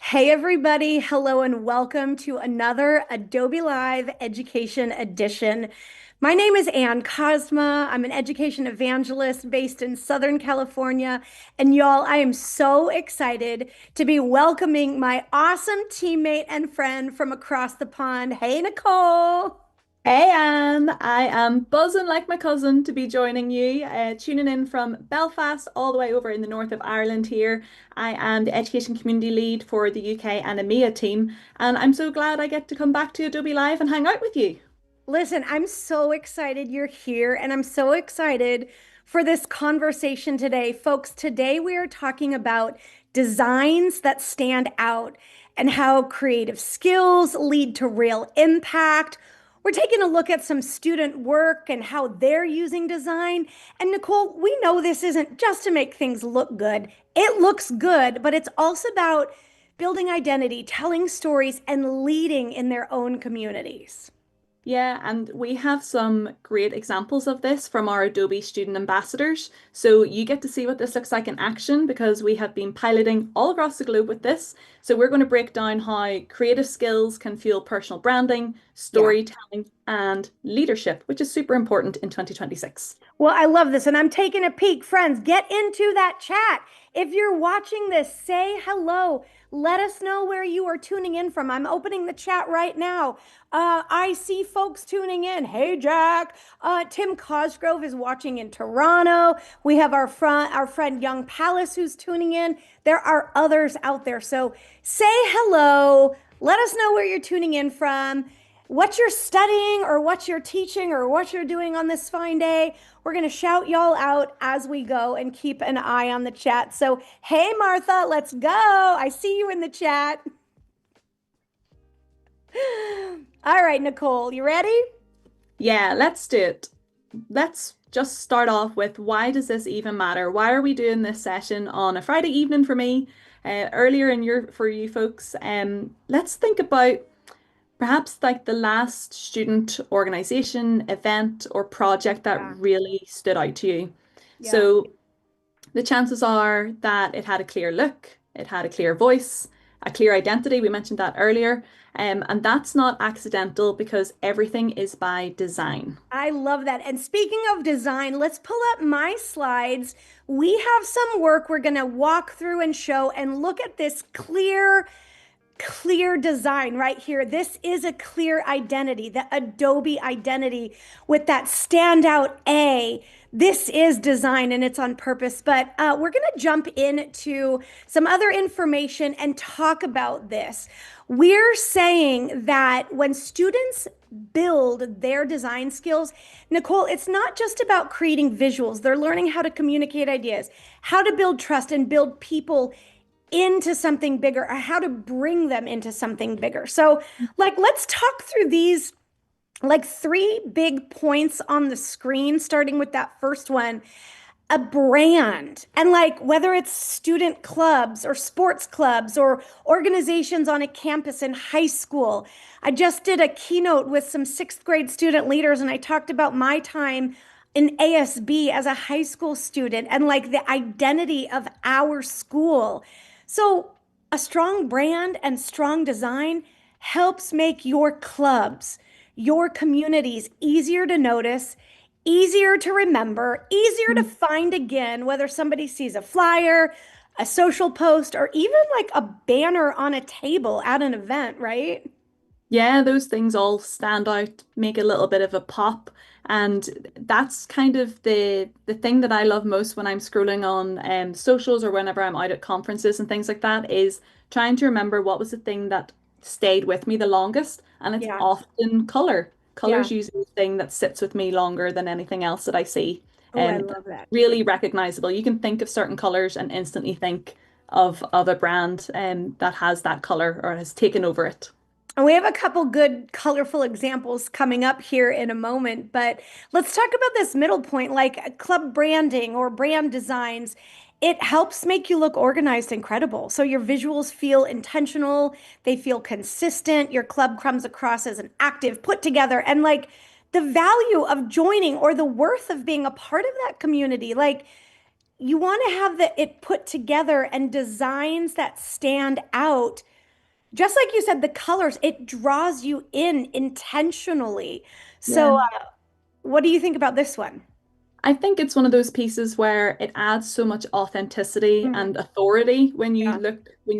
Hey everybody, hello and welcome to another Adobe Live Education Edition. My name is Ann Cosma. I'm an education evangelist based in Southern California. And y'all, I am so excited to be welcoming my awesome teammate and friend from across the pond. Hey, Nicole. Hey Anne, I am buzzing like my cousin to be joining you, tuning in from Belfast all the way over in the north of Ireland here. I am the education community lead for the UK and EMEA team, and I'm so glad I get to come back to Adobe Live and hang out with you. Listen, I'm so excited you're here, and I'm so excited for this conversation today. Folks, today we are talking about designs that stand out and how creative skills lead to real impact. We're taking a look at some student work and how they're using design. And Nicole, we know this isn't just to make things look good. It looks good, but it's also about building identity, telling stories, and leading in their own communities. Yeah, and we have some great examples of this from our Adobe Student Ambassadors. So you get to see what this looks like in action because we have been piloting all across the globe with this. So we're going to break down how creative skills can fuel personal branding, Yeah. storytelling, and leadership, which is super important in 2026. Well, I love this, and I'm taking a peek. Friends, get into that chat. If you're watching this, say hello. Let us know where you are tuning in from. I'm opening the chat right now. I see folks tuning in. Hey, Jack. Tim Cosgrove is watching in Toronto. We have our friend Young Palace who's tuning in. There are others out there. So say hello. Let us know where you're tuning in from, what you're studying or what you're teaching or what you're doing on this fine day. We're going to shout y'all out as we go and keep an eye on the chat. So, hey, Martha, let's go. I see you in the chat. All right, Nicole, you ready? Yeah, let's do it. Let's just start off with why does this even matter? Why are we doing this session on a Friday evening for me, earlier in your for you folks? Let's think about perhaps like the last student organization, event, or project that Yeah, really stood out to you. yeah. So the chances are that it had a clear look, it had a clear voice, a clear identity. We mentioned that earlier. And that's not accidental because everything is by design. I love that. And speaking of design, let's pull up my slides. We have some work we're going to walk through and show and look at this clear design right here. This is a clear identity, the Adobe identity with that standout A. This is design and it's on purpose, but we're going to jump into some other information and talk about this. We're saying that when students build their design skills, Nicole, it's not just about creating visuals. They're learning how to communicate ideas, how to build trust and build people into something bigger, or how to bring them into something bigger. So, like, let's talk through these like three big points on the screen, starting with that first one, a brand. And like whether it's student clubs or sports clubs or organizations on a campus in high school. I just did a keynote with some sixth grade student leaders, and I talked about my time in ASB as a high school student and like the identity of our school. So, a strong brand and strong design helps make your clubs, your communities easier to notice, easier to remember, easier to find again, whether somebody sees a flyer, a social post, or even like a banner on a table at an event, right? Yeah, those things all stand out, make a little bit of a pop. And that's kind of the thing that I love most when I'm scrolling on socials or whenever I'm out at conferences and things like that is trying to remember what was the thing that stayed with me the longest. And it's Yeah, often color. yeah. Color's usually the thing that sits with me longer than anything else that I see. Oh, I That's love that. really recognizable. You can think of certain colors and instantly think of a brand that has that color or has taken over it. And we have a couple good, colorful examples coming up here in a moment, but let's talk about this middle point, like club branding or brand designs. It helps make you look organized and credible. So your visuals feel intentional, they feel consistent. Your club comes across as an active, put together, and like the value of joining or the worth of being a part of that community. Like you want to have it put together and designs that stand out. Just like you said, the colors, it draws you in intentionally. So, Yeah. what do you think about this one? I think it's one of those pieces where it adds so much authenticity Mhm. and authority Yeah, when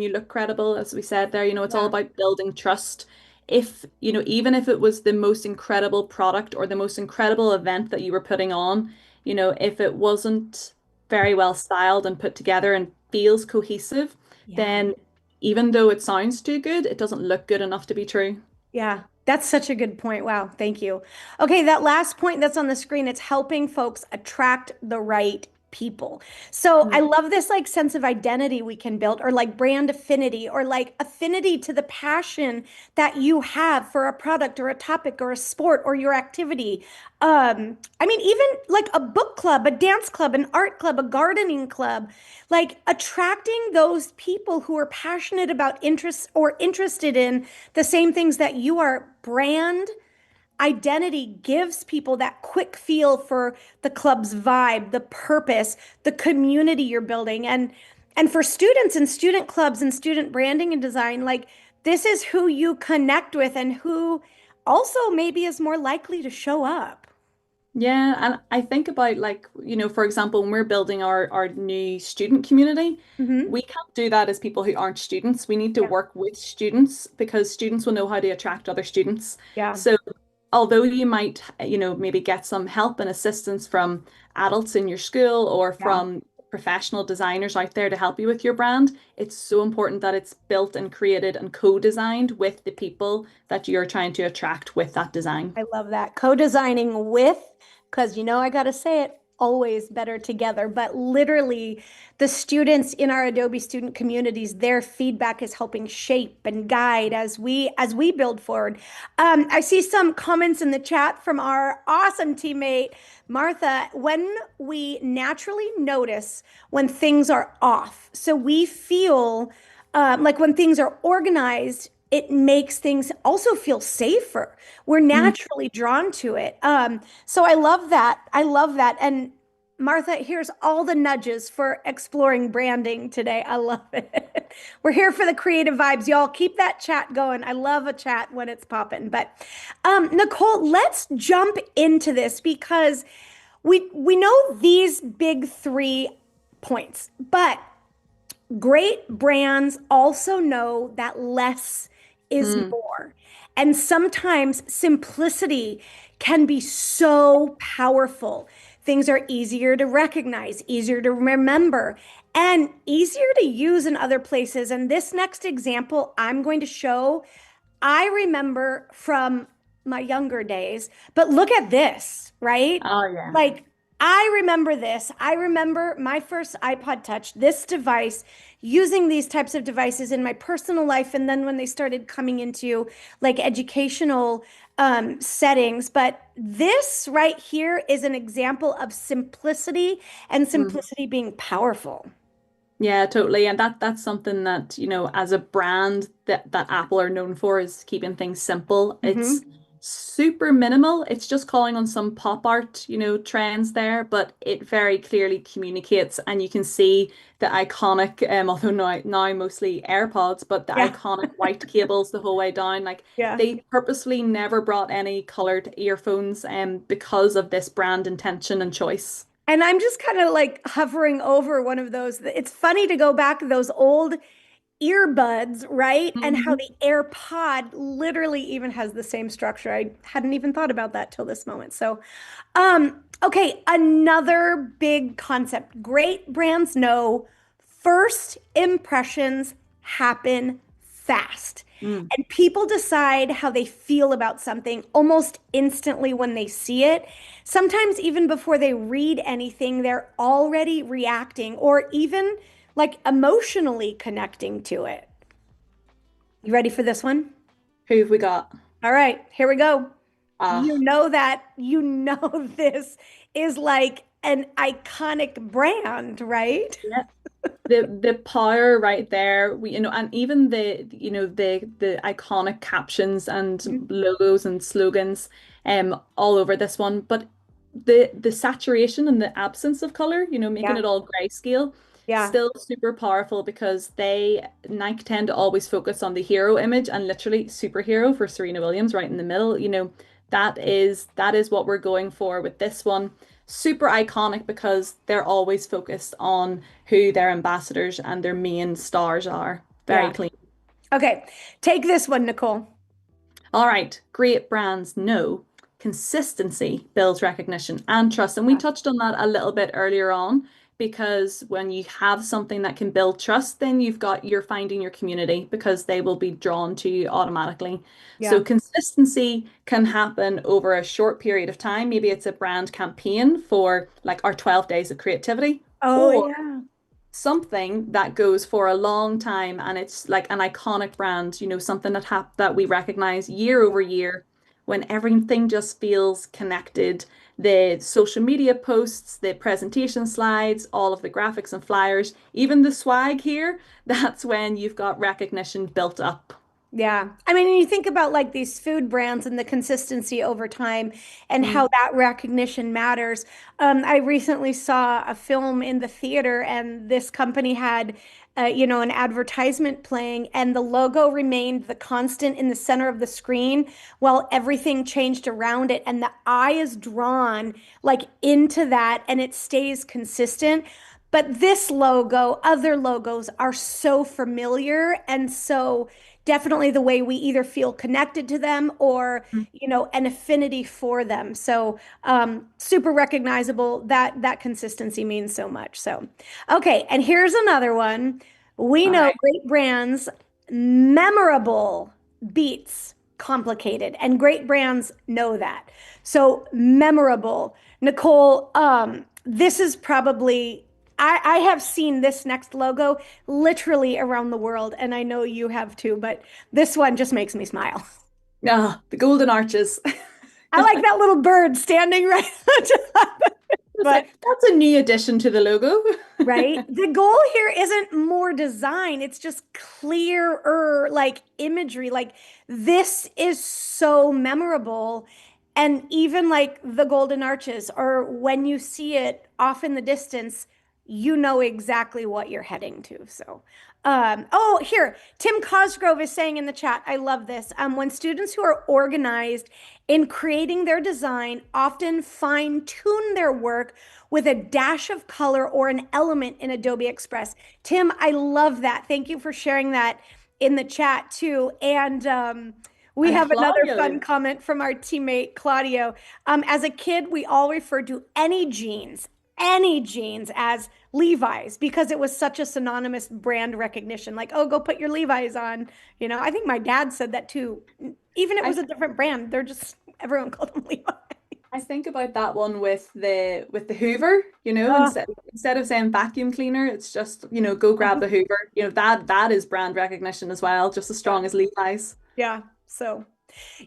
you look credible, as we said there, it's all yeah, about building trust. If, even if it was the most incredible product or the most incredible event that you were putting on, if it wasn't very well styled and put together and feels cohesive, yeah. then even though it sounds too good, it doesn't look good enough to be true. Yeah, that's such a good point. Wow, thank you. Okay, that last point that's on the screen, it's helping folks attract the right people. So I Mm. love this like sense of identity we can build, or like brand affinity, or like affinity to the passion that you have for a product or a topic or a sport or your activity. I mean, even like a book club, a dance club, an art club, a gardening club, like attracting those people who are passionate about interests or interested in the same things that you are. Brand identity gives people that quick feel for the club's vibe, the purpose, the community you're building. And for students and student clubs and student branding and design, like this is who you connect with and who also maybe is more likely to show up. Yeah, and I think about like, for example, when we're building our new student community, Hmm. we can't do that as people who aren't students. We need to Yeah. work with students because students will know how to attract other students. Yeah. So although you might, maybe get some help and assistance from adults in your school or Yeah. from professional designers out there to help you with your brand, it's so important that it's built and created and co-designed with the people that you're trying to attract with that design. I love that. Co-designing with, because I got to say it, always better together. But literally, the students in our Adobe student communities, their feedback is helping shape and guide as we build forward. I see some comments in the chat from our awesome teammate Martha. When we naturally notice when things are off, so we feel like when things are organized, it makes things also feel safer. We're naturally drawn to it. So I love that. I love that. And Martha, here's all the nudges for exploring branding today. I love it. We're here for the creative vibes, y'all. Keep that chat going. I love a chat when it's popping. But Nicole, let's jump into this because we know these big 3 points, but great brands also know that less is Mm. more. And sometimes simplicity can be so powerful. Things are easier to recognize, easier to remember, and easier to use in other places. And this next example I'm going to show, I remember from my younger days, but look at this, right? Oh yeah. Like, I remember this. I remember my first iPod Touch, this device, using these types of devices in my personal life. And then when they started coming into like educational settings. But this right here is an example of simplicity and Mm. simplicity being powerful. Yeah, totally. And that's something that, as a brand that Apple are known for is keeping things simple. It's Hmm. super minimal. It's just calling on some pop art, trends there, but it very clearly communicates and you can see the iconic, although now mostly AirPods, but the Yeah. iconic white cables the whole way down. Like Yeah. they purposely never brought any colored earphones because of this brand intention and choice. And I'm just kind of like hovering over one of those. It's funny to go back to those old earbuds, right? And how Mhm. the AirPod literally even has the same structure. I hadn't even thought about that till this moment. So, okay, another big concept. Great brands know first impressions happen fast. Mm. And people decide how they feel about something almost instantly when they see it. Sometimes even before they read anything, they're already reacting or even like emotionally connecting to it. You ready for this one? Who have we got? All right, here we go. You Ah. know that, this is like an iconic brand, right? The power right there, and even the iconic captions and logos and slogans. all over this one. But the saturation and the absence of color, making Yeah. it all grayscale, Yeah. still super powerful because Nike tend to always focus on the hero image and literally superhero for Serena Williams right in the middle. That is what we're going for with this one. Super iconic because they're always focused on who their ambassadors and their main stars are. Very Yeah. clean. Okay. Take this one, Nicole. All right, great brands know consistency builds recognition and trust. And we Yeah. touched on that a little bit earlier on because when you have something that can build trust, then you're finding your community because they will be drawn to you automatically. So Yeah. consistency can happen over a short period of time. Maybe it's a brand campaign for like our 12 days of creativity, Oh, or yeah. something that goes for a long time and it's like an iconic brand, something that we recognize year over year when everything just feels connected. The social media posts, the presentation slides, all of the graphics and flyers, even the swag here, that's when you've got recognition built up. Yeah. I mean, you think about like these food brands and the consistency over time and how Mm. that recognition matters. I recently saw a film in the theater and this company had, an advertisement playing and the logo remained the constant in the center of the screen while everything changed around it. And the eye is drawn like into that and it stays consistent. But this logo, other logos are so familiar and so definitely the way we either feel connected to them or an affinity for them. So super recognizable. That consistency means so much. So okay, and here's another one. We All know right. great brands, memorable beats complicated, and great brands know that. So memorable. Nicole, this is probably I have seen this next logo literally around the world, and I know you have too, but this one just makes me smile. Ah, the golden arches. I like that little bird standing right on top. It's But like that's a new addition to the logo. right, the goal here isn't more design, it's just clearer like imagery. Like this is so memorable. And even like the golden arches, or when you see it off in the distance, you know exactly what you're heading to. So, oh, here, Tim Cosgrove is saying in the chat, I love this. When students who are organized in creating their design often fine tune their work with a dash of color or an element in Adobe Express. Tim, I love that. Thank you for sharing that in the chat too. And we And have another Claudio. fun comment from our teammate Claudio. As a kid, we all referred to any jeans as Levi's because it was such a synonymous brand recognition. Like, oh, go put your Levi's on. I think my dad said that too. Even if it I was a different brand, they're just everyone called them Levi. I think about that one with the Hoover, Uh, instead of saying vacuum cleaner, it's just, go grab the Hoover. That is brand recognition as well, just as yeah, strong as Levi's. yeah. So,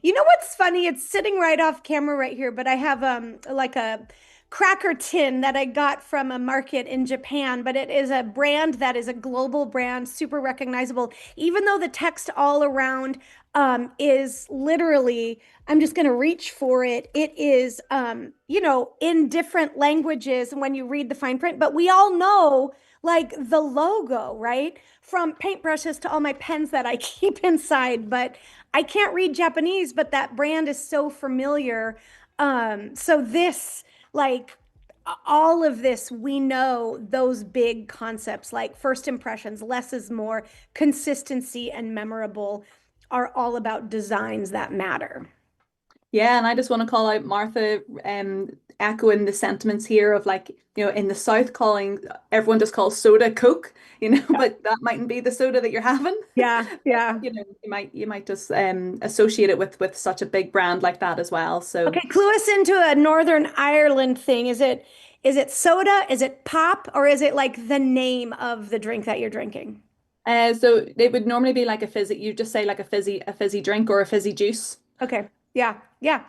you know what's funny? It's sitting right off camera right here, but I have like a cracker tin that I got from a market in Japan, but it is a brand that is a global brand, super recognizable. Even though the text all around is literally, I'm just going to reach for it. It is, in different languages when you read the fine print, but we all know like the logo, right? From paintbrushes to all my pens that I keep inside, but I can't read Japanese, but that brand is so familiar. So this, like all of this, we know those big concepts like first impressions, less is more, consistency, and memorable are all about designs that matter. Yeah, and I just want to call out Martha, echoing the sentiments here of like, in the South calling everyone just calls soda Coke, Yeah, but that mightn't be the soda that you're having. yeah, yeah. You might just associate it with such a big brand like that as well. So Okay, clue us into a Northern Ireland thing. Is it soda? Is it pop? Or is it like the name of the drink that you're drinking? so it would normally be like a fizzy, you just say like a fizzy drink or a fizzy juice. Okay. Yeah. Yeah.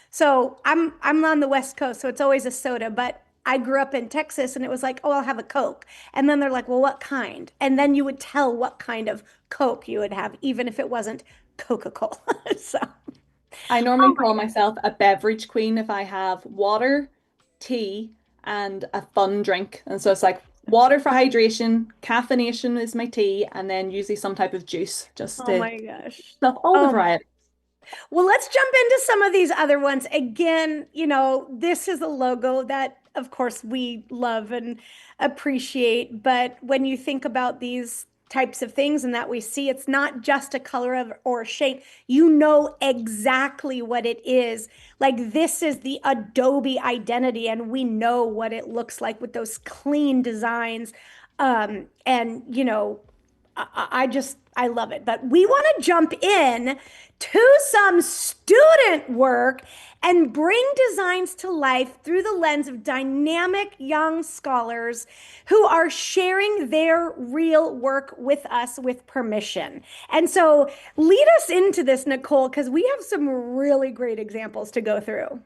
So I'm on the West Coast, so it's always a soda, but I grew up in Texas and it was like, oh, I'll have a Coke. And then they're like, well, what kind? And then you would tell what kind of Coke you would have, even if it wasn't Coca-Cola. So I Oh normally my call myself a beverage queen if I have water, tea, and a fun drink. And so it's like water for hydration, caffeination is my tea, and then usually some type of juice just oh to my gosh. stuff all the Oh variety. well, let's jump into some of these other ones. Again, this is a logo that, of course, we love and appreciate. But when you think about these types of things and that we see, it's not just a color of, or a shape. You know exactly what it is. Like this is the Adobe identity, and we know what it looks like with those clean designs. And I love it. But we want to jump in to some student work and bring designs to life through the lens of dynamic young scholars who are sharing their real work with us with permission. And so lead us into this, Nicole, because we have some really great examples to go through.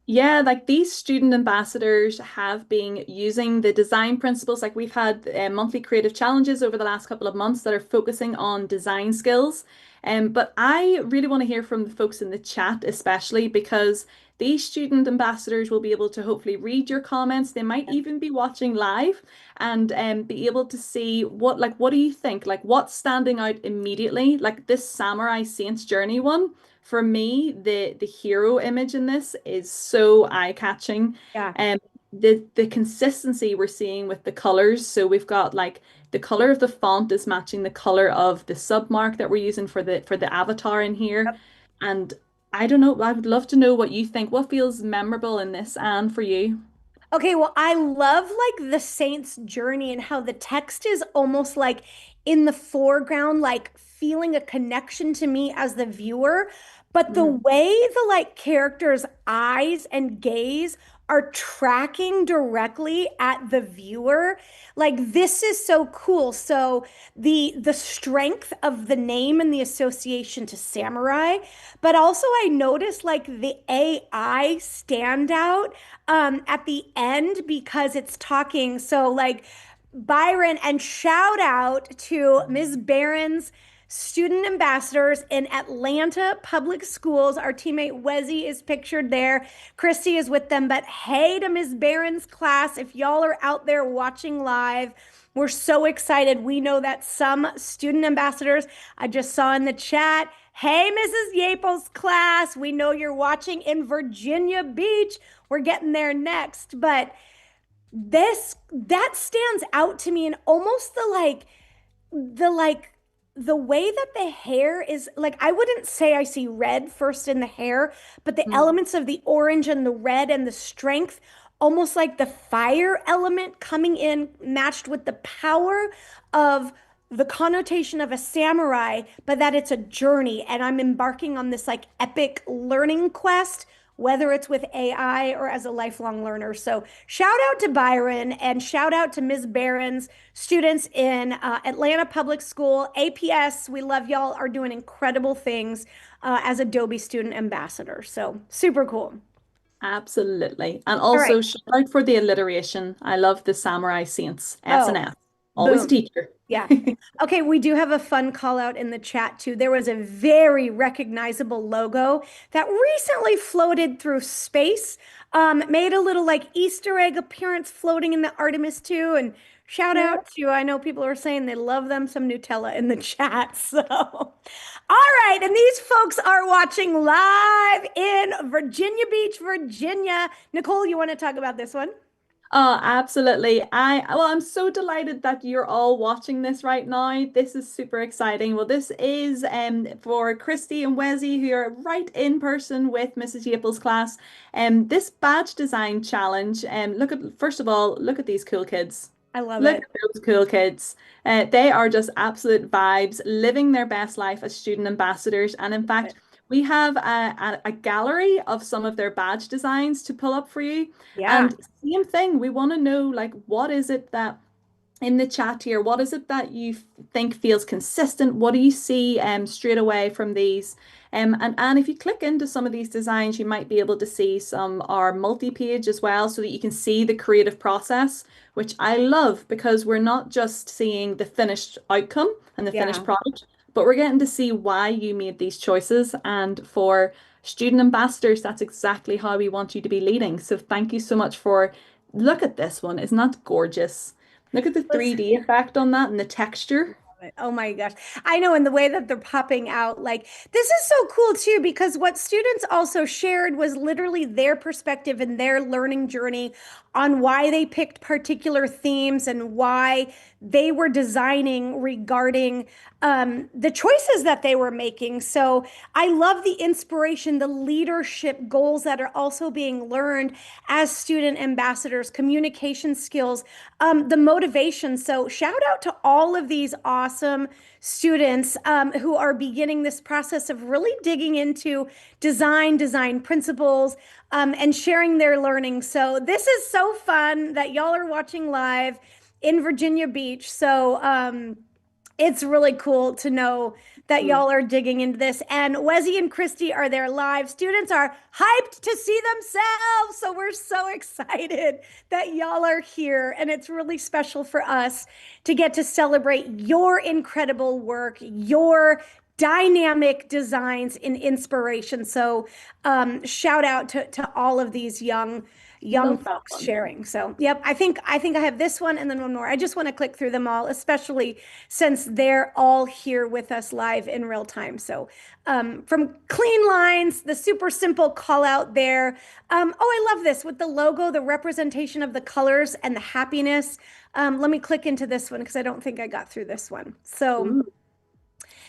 Yeah, like these student ambassadors have been using the design principles. Like we've had monthly creative challenges over the last couple of months that are focusing on design skills. But I really want to hear from the folks in the chat, especially because these student ambassadors will be able to hopefully read your comments. They might even be watching live and be able to see what do you think? Like what's standing out immediately? Like this Samurai Saints Journey one. For me, the hero image in this is so eye-catching. Yeah. Um, the consistency we're seeing with the colors. So we've got like the color of the font is matching the color of the submark that we're using for the avatar in here. And I don't know, I would love to know what you think. What feels memorable in this, Anne, for you? Okay, well, I love like the saint's journey and how the text is almost like in the foreground, like feeling a connection to me as the viewer. But the Mm. way the like characters' eyes and gaze are tracking directly at the viewer, like this is so cool. So the strength of the name and the association to samurai, but also I noticed like the AI standout at the end because it's talking. So, like Byron, and shout out to Ms. Barron's student ambassadors in Atlanta Public Schools. Our teammate Wezzy is pictured there. Christy is with them. But hey to Ms. Barron's class, if y'all are out there watching live, we're so excited. We know that some student ambassadors I just saw in the chat. Hey, Mrs. Yaples class, we know you're watching in Virginia Beach. We're getting there next. But this that stands out to me, and almost the the way that the hair is, like, I wouldn't say I see red first in the hair, but the Mm. elements of the orange and the red and the strength, almost like the fire element coming in matched with the power of the connotation of a samurai, but that it's a journey and I'm embarking on this like epic learning quest, whether it's with AI or as a lifelong learner. So shout out to Byron and shout out to Ms. Barron's students in Atlanta Public School. APS, we love y'all, are doing incredible things as Adobe Student Ambassadors. So super cool. Absolutely. And All right. also shout out for the alliteration. I love the Samurai Saints. S and Oh, S. Always a boom. teacher. Yeah. Okay, we do have a fun call out in the chat too. There was a very recognizable logo that recently floated through space, made a little like Easter egg appearance floating in the Artemis too. And shout Yeah. out to, I know people are saying they love them some Nutella in the chat. So, all right. And these folks are watching live in Virginia Beach, Virginia. Nicole, you want to talk about this one? Oh, absolutely. I'm so delighted that you're all watching this right now. This is super exciting. Well, this is for Christy and Wezzy who are right in person with Mrs. Yaples' class. This badge design challenge. Look at first of all, look at these cool kids. I love Look it. at those cool kids. They are just absolute vibes, living their best life as student ambassadors. And in fact, we have a gallery of some of their badge designs to pull up for you. Yeah. And same thing, we want to know like what is it that in the chat here, what is it that you think feels consistent? What do you see straight away from these? And if you click into some of these designs, you might be able to see some are multi-page as well, so that you can see the creative process, which I love because we're not just seeing the finished outcome and the finished Yeah. product, but we're getting to see why you made these choices. And for student ambassadors, that's exactly how we want you to be leading. So thank you so much for, look at this one. Isn't that gorgeous? Look at the Listen, 3D effect on that and the texture. oh my gosh. I know in the way that they're popping out, like this is so cool too, because what students also shared was literally their perspective and their learning journey on why they picked particular themes and why they were designing regarding the choices that they were making. So I love the inspiration, the leadership goals that are also being learned as student ambassadors, communication skills, the motivation. So shout out to all of these awesome students who are beginning this process of really digging into design principles, and sharing their learning. So this is so fun that y'all are watching live in Virginia Beach. So it's really cool to know that Mm. y'all are digging into this. And Wezzy and Christy are there live. Students are hyped to see themselves. So we're so excited that y'all are here. And it's really special for us to get to celebrate your incredible work, your dynamic designs and inspiration. So shout out to all of these young Love that folks one. sharing. So, yep, I think I have this one and then one more. I just want to click through them all, especially since they're all here with us live in real time. So, from clean lines, the super simple call out there. Oh, I love this with the logo, the representation of the colors and the happiness. Let me click into this one because I don't think I got through this one. So, Ooh.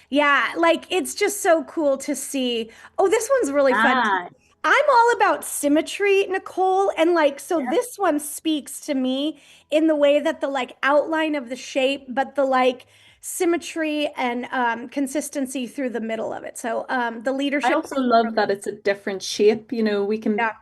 yeah, like it's just so cool to see. Oh, this one's really fun too. Ah, I'm all about symmetry, Nicole. And like, so yeah. this one speaks to me in the way that the like outline of the shape, but the like symmetry and consistency through the middle of it. So the I leadership. also love that it's a different shape. We can, Yeah,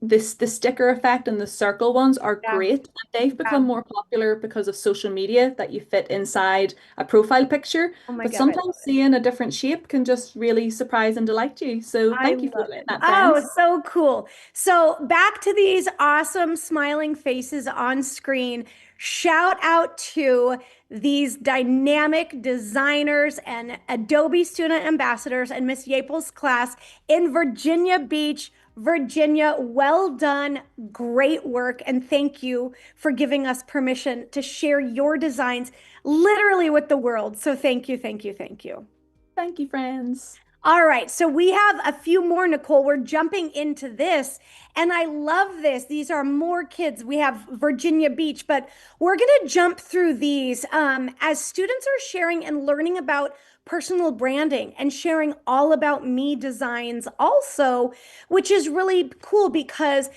the sticker effect and the circle ones are yeah, great. They've become yeah. more popular because of social media that you fit inside a profile picture. Oh my But God, I love sometimes it. seeing a different shape can just really surprise and delight you. So I thank you for love doing it. that, Oh, friends. so cool. So back to these awesome smiling faces on screen. Shout out to these dynamic designers and Adobe Student Ambassadors and Miss Yaples' class in Virginia Beach, Virginia. Well done. Great work. And thank you for giving us permission to share your designs literally with the world. So thank you, thank you, thank you. Thank you, friends. All right, so we have a few more, Nicole. We're jumping into this, and I love this. These are more kids. We have Virginia Beach, but we're going to jump through these as students are sharing and learning about personal branding and sharing all about me designs also, which is really cool because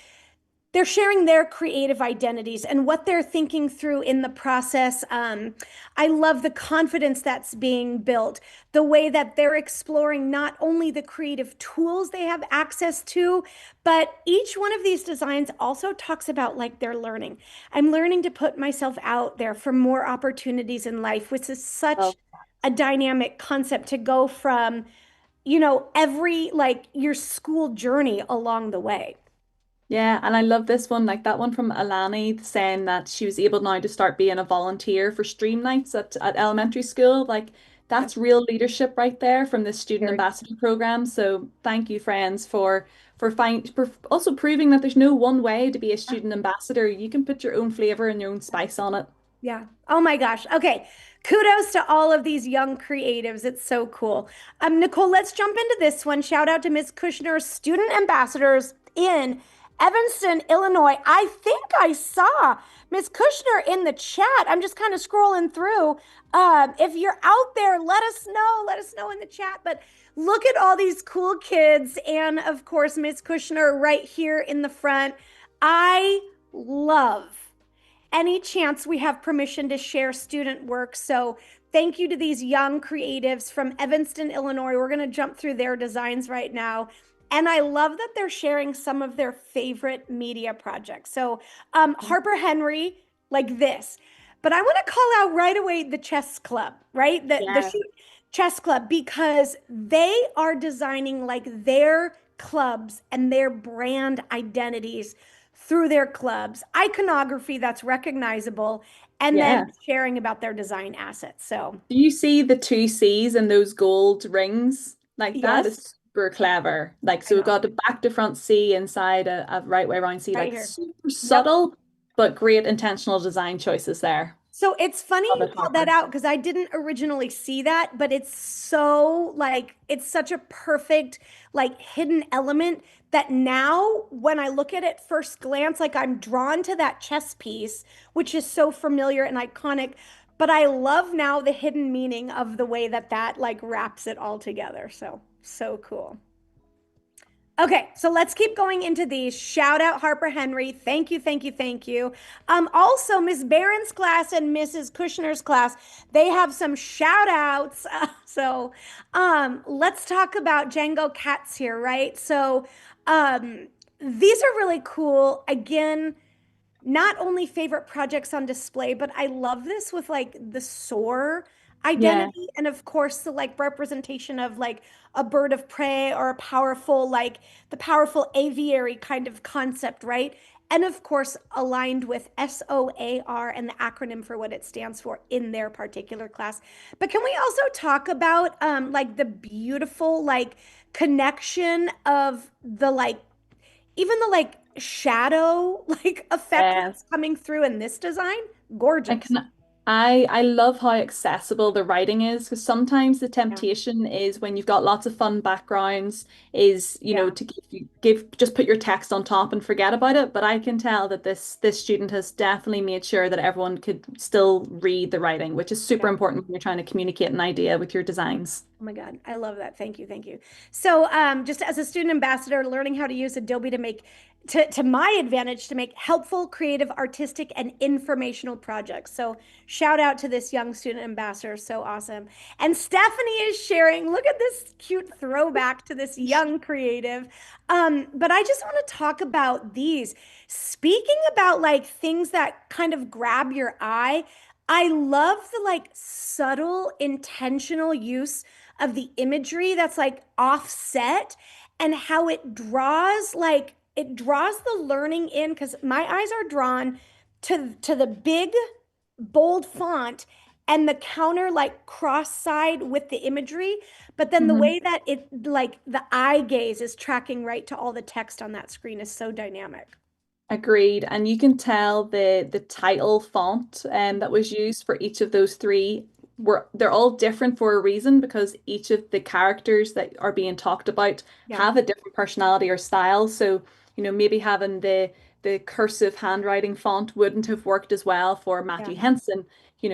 they're sharing their creative identities and what they're thinking through in the process. I love the confidence that's being built, the way that they're exploring not only the creative tools they have access to, but each one of these designs also talks about like their learning. I'm learning to put myself out there for more opportunities in life, which is such Love. a dynamic concept to go from, every like your school journey along the way. Yeah, and I love this one, like that one from Alani saying that she was able now to start being a volunteer for stream nights at elementary school. Like Yep. that's real leadership right there from the student Very. ambassador program. So thank you, friends, for also proving that there's no one way to be a student ambassador. You can put your own flavor and your own spice on it. Yeah. Oh my gosh. Okay. Kudos to all of these young creatives. It's so cool. Nicole, let's jump into this one. Shout out to Ms. Kushner, student ambassadors in Evanston, Illinois. I think I saw Ms. Kushner in the chat. I'm just kind of scrolling through. If you're out there, let us know. Let us know in the chat. But look at all these cool kids. And of course, Ms. Kushner right here in the front. I love any chance we have permission to share student work. So thank you to these young creatives from Evanston, Illinois. We're going to jump through their designs right now. And I love that they're sharing some of their favorite media projects. So Harper Henry, like this. But I want to call out right away the chess club, right? The Yeah. shoot chess club, because they are designing like their clubs and their brand identities through their clubs, iconography that's recognizable, and then Yeah. sharing about their design assets. So, Do you see the two C's and those gold rings? Like that is yes, super clever. Like, I so we've know. got the back to front C inside a right way around C, Right like here. super Yep. subtle, but great intentional design choices there. So it's funny Love you it, called that Hopper. out because I didn't originally see that, but it's so like it's such a perfect like hidden element that now when I look at it first glance, like I'm drawn to that chess piece, which is so familiar and iconic, but I love now the hidden meaning of the way that that like wraps it all together. So, so cool. Okay, so let's keep going into these. Shout out Harper Henry. Thank you, thank you, thank you. Also, Miss Barron's class and Mrs. Kushner's class, they have some shout outs. Let's talk about Django Cats here, right? Um, these are really cool. Again, not only favorite projects on display, but I love this with like the soar Yeah. identity and of course the like representation of like a bird of prey or a powerful like the powerful aviary kind of concept, right? And of course aligned with SOAR and the acronym for what it stands for in their particular class. But can we also talk about like the beautiful like connection of the like even the like shadow like effect Yes. that's coming through in this design, I gorgeous. can I love how accessible the writing is because sometimes the Yeah, temptation is when you've got lots of fun backgrounds is, yeah, to give just put your text on top and forget about it. But I can tell that this student has definitely made sure that everyone could still read the writing, which is super yeah. important when you're trying to communicate an idea with your designs. Oh my God, I love that. Thank you, thank you. Just as a student ambassador, learning how to use Adobe to make to my advantage to make helpful, creative, artistic, and informational projects. So, shout out to this young student ambassador, so awesome. And Stephanie is sharing. Look at this cute throwback to this young creative. But I just want to talk about these. Speaking about like things that kind of grab your eye, I love the like subtle, intentional use of the imagery that's like offset and how it draws the learning in because my eyes are drawn to the big bold font and the counter like cross side with the imagery, but then the Mhm. way that it like the eye gaze is tracking right to all the text on that screen is so dynamic. Agreed. And you can tell the title font that was used for each of those three they're all different for a reason because each of the characters that are being talked about Yeah, have a different personality or style. So, maybe having the cursive handwriting font wouldn't have worked as well for yeah, Matthew Henson,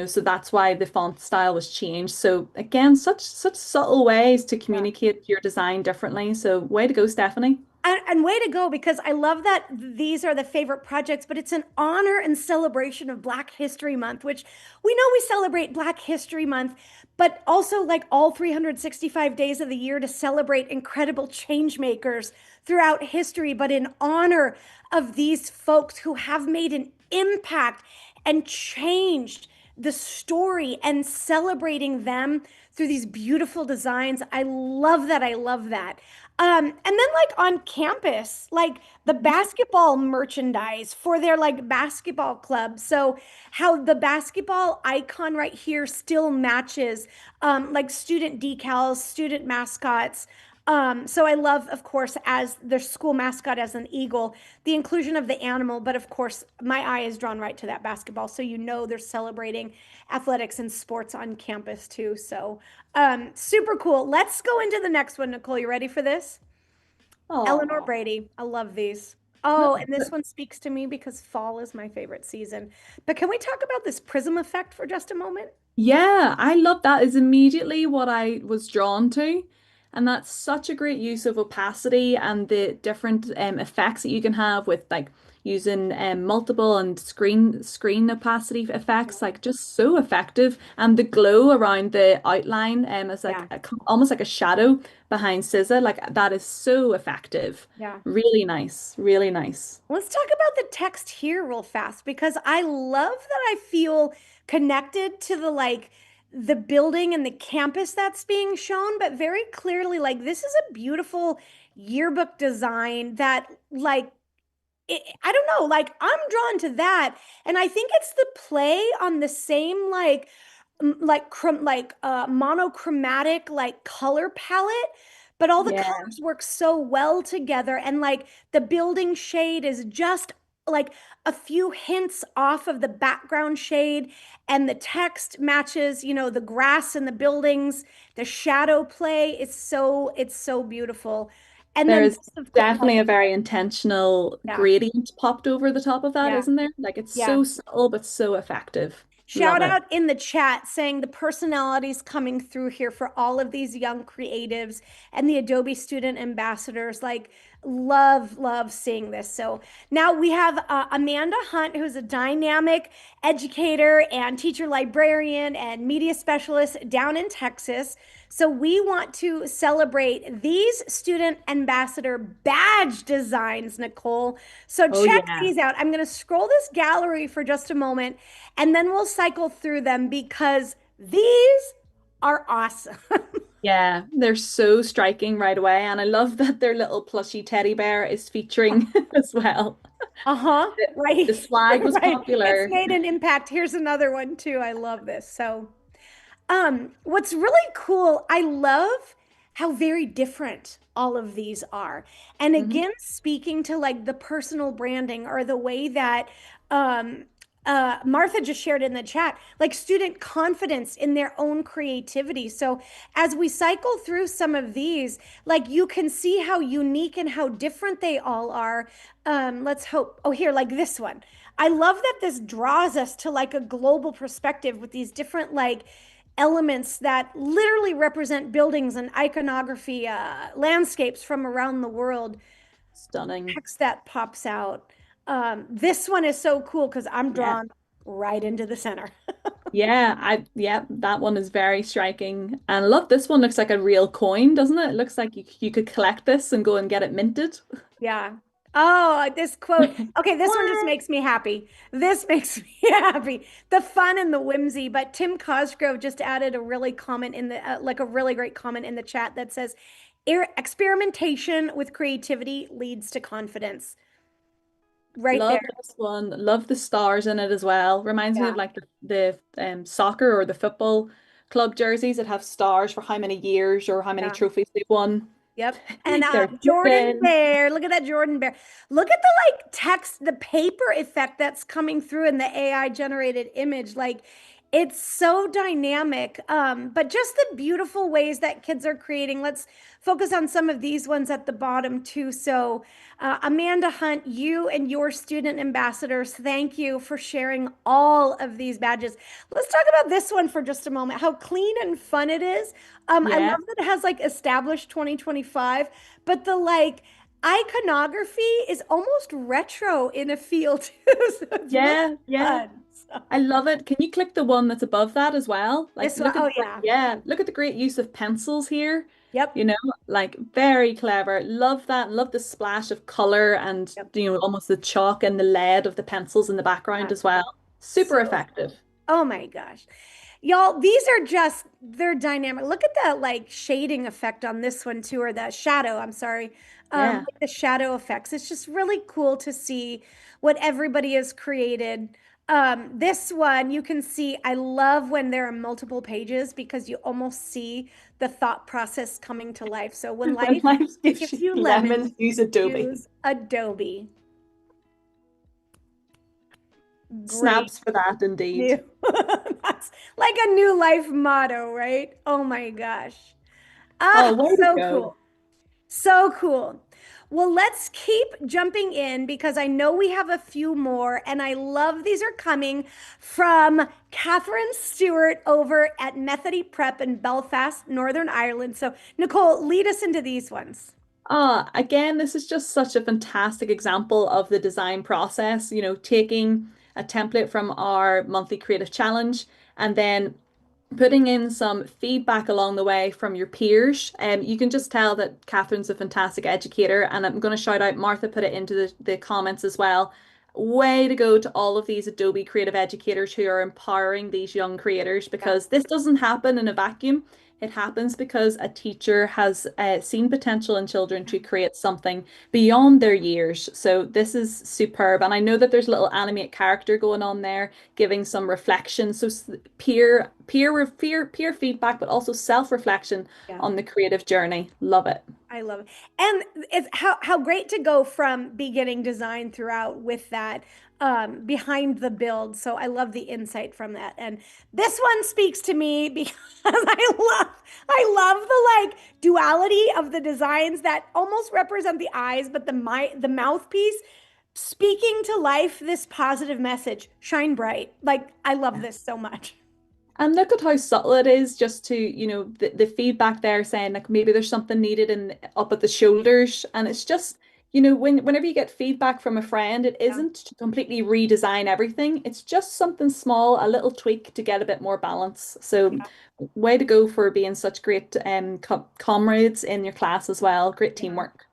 so that's why the font style was changed. So again, such subtle ways to yeah. communicate your design differently. So way to go, Stephanie. And way to go, because I love that these are the favorite projects, but it's an honor and celebration of Black History Month, which we know we celebrate Black History Month, but also like all 365 days of the year to celebrate incredible change makers throughout history, but in honor of these folks who have made an impact and changed the story and celebrating them through these beautiful designs. I love that. I love that. And then like on campus, like the basketball merchandise for their like basketball club. So how the basketball icon right here still matches like student decals, student mascots. So I love, of course, as their school mascot as an eagle, the inclusion of the animal, but of course, my eye is drawn right to that basketball. So you know they're celebrating athletics and sports on campus too. So super cool. Let's go into the next one, Nicole. You ready for this? Eleanor Oh. Brady. I love these. Oh, and this one speaks to me because fall is my favorite season. But can we talk about this prism effect for just a moment? Yeah, I love that is immediately what I was drawn to. And that's such a great use of opacity and the different effects that you can have with like using multiple and screen opacity effects, like just so effective. And the glow around the outline is like Yeah, almost like a shadow behind SZA. Like that is so effective. yeah. Really nice, really nice. Let's talk about the text here real fast because I love that I feel connected to the like the building and the campus that's being shown, but very clearly, like this is a beautiful yearbook design that like I don't know, like I'm drawn to that. And I think it's the play on the same like monochromatic like color palette, but all the Yeah. colors work so well together. And like the building shade is just like a few hints off of the background shade, and the text matches, the grass and the buildings, the shadow play is it's so beautiful. And There then is this, of course, definitely a very intentional yeah, gradient popped over the top of that, yeah, isn't there? Like it's yeah. so subtle but so effective. Love Shout it. out in the chat saying the personalities coming through here for all of these young creatives and the Adobe Student Ambassadors. Like, love seeing this. So now we have Amanda Hunt, who's a dynamic educator and teacher librarian and media specialist down in Texas. So we want to celebrate these student ambassador badge designs, Nicole. So Oh check yeah. these out. I'm going to scroll this gallery for just a moment, and then we'll cycle through them because these are awesome. Yeah, they're so striking right away. And I love that their little plushy teddy bear is featuring as well. Uh-huh. The Right. swag was Right. It's popular. made an impact. Here's another one too. I love this. So what's really cool, I love how very different all of these are. And Mhm. again, speaking to like the personal branding or the way that Martha just shared in the chat, like student confidence in their own creativity. So as we cycle through some of these, like you can see how unique and how different they all are. Let's hope. Oh, here, like this one. I love that this draws us to like a global perspective with these different like elements that literally represent buildings and iconography, landscapes from around the world. Stunning. Text that pops out. This one is so cool because I'm Yeah. drawn right into the center. Yeah, that one is very striking. And look, this one looks like a real coin, doesn't it? It looks like you could collect this and go and get it minted. Yeah. Oh, this quote. Okay, this one just makes me happy. This makes me happy. The fun and the whimsy. But Tim Cosgrove just added a really comment in the like a really great comment in the chat that says, Experimentation with creativity leads to confidence." Right Love there. this one. Love the stars in it as well. Reminds me of Yeah. like the soccer or the football club jerseys that have stars for how many years or how many Yeah. trophies they've won. Yep. And They're Jordan dripping. Bear, look at that Jordan Bear. Look at the like text, the paper effect that's coming through in the AI generated image. Like it's so dynamic. But just the beautiful ways that kids are creating. Let's focus on some of these ones at the bottom too. So, Amanda Hunt, you and your student ambassadors, thank you for sharing all of these badges. Let's talk about this one for just a moment. How clean and fun it is. I Yeah. love that it has like established 2025, but the like iconography is almost retro in a feel too. So it's really Yeah, yeah. fun. So, I love it. Can you click the one that's above that as well? Like this one, look at oh yeah. look at the great use of pencils here. Yep. You know, like very clever. Love that. Love the splash of color and Yep. almost the chalk and the lead of the pencils in the Yeah. background as well. So, Super effective. oh my gosh. Y'all, these are just, they're dynamic. Look at that like shading effect on this one too, or the shadow, I'm sorry. Yeah. Like the shadow effects. It's just really cool to see what everybody has created. This one, you can see, I love when there are multiple pages because you almost see the thought process coming to life. So when When life life gives gives you you lemons, lemons, use Adobe. use Adobe. Great. Snaps for that indeed. New. That's like a new life motto, right? Oh my gosh. Oh, Ah, way to so go. cool. So cool. Well, let's keep jumping in because I know we have a few more, and I love these are coming from Catherine Stewart over at Methody Prep in Belfast, Northern Ireland. So, Nicole, lead us into these ones. Again, this is just such a fantastic example of the design process, taking a template from our monthly creative challenge and then putting in some feedback along the way from your peers. You can just tell that Catherine's a fantastic educator, and I'm going to shout out Martha put it into the comments as well. Way to go to all of these Adobe creative educators who are empowering these young creators Yeah, because this doesn't happen in a vacuum. it happens because a teacher has seen potential in children to create something beyond their years. So this is superb. And I know that there's a little animate character going on there, giving some reflection. So peer feedback, but also self-reflection Yeah. on the creative journey. Love it. I love it. And it's how great to go from beginning design throughout with that behind the build. So I love the insight from that. And this one speaks to me because I love the like duality of the designs that almost represent the eyes, but the mouthpiece speaking to life, this positive message, shine bright. Like I love this so much. And look at how subtle it is just to, the feedback there saying like maybe there's something needed in up at the shoulders. And it's just, whenever you get feedback from a friend, it Yeah. isn't to completely redesign everything. It's just something small, a little tweak to get a bit more balance. So way to go for being such great comrades in your class as well. Great Yeah. teamwork.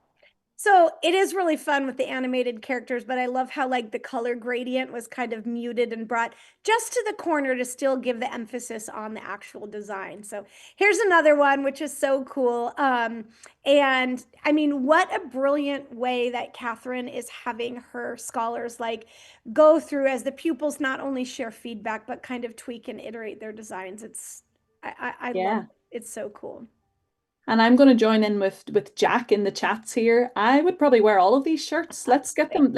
So it is really fun with the animated characters, but I love how like the color gradient was kind of muted and brought just to the corner to still give the emphasis on the actual design. So here's another one, which is so cool. And I mean, what a brilliant way that Catherine is having her scholars like go through as the pupils not only share feedback, but kind of tweak and iterate their designs. I love Yeah. it. It's so cool. And I'm going to join in with Jack in the chats here. I would probably wear all of these shirts. Let's get them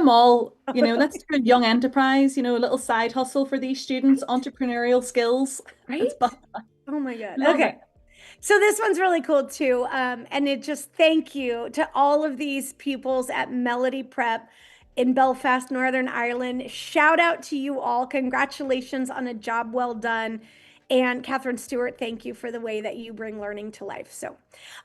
all, let's do a young enterprise, a little side hustle for these students, entrepreneurial skills. It's Right? fun. Oh my God. Love Okay. it. So this one's really cool too. And it just thank you to all of these pupils at Melody Prep in Belfast, Northern Ireland. Shout out to you all. Congratulations on a job well done. And Catherine Stewart, thank you for the way that you bring learning to life. So,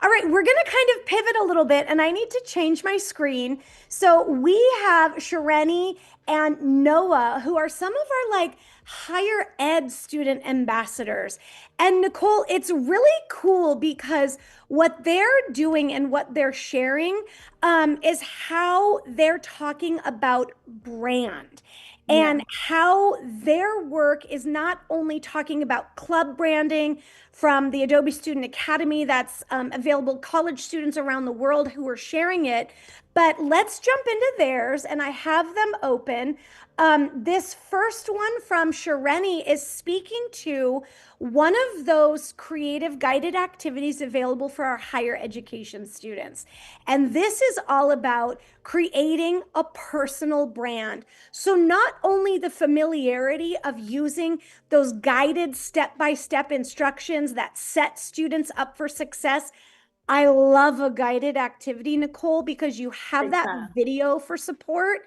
all right, we're going to kind of pivot a little bit, and I need to change my screen. So we have Xareni and Noah, who are some of our like higher ed student ambassadors. And Nicole, it's really cool because what they're doing and what they're sharing is how they're talking about brand Yeah. and how their work is not only talking about club branding from the Adobe Student Academy that's available to college students around the world who are sharing it, but let's jump into theirs and I have them open. This first one from Xareni is speaking to one of those creative guided activities available for our higher education students. And this is all about creating a personal brand. So, not only the familiarity of using those guided step by step instructions that set students up for success. I love a guided activity, Nicole, because you have Big that fan. video for support.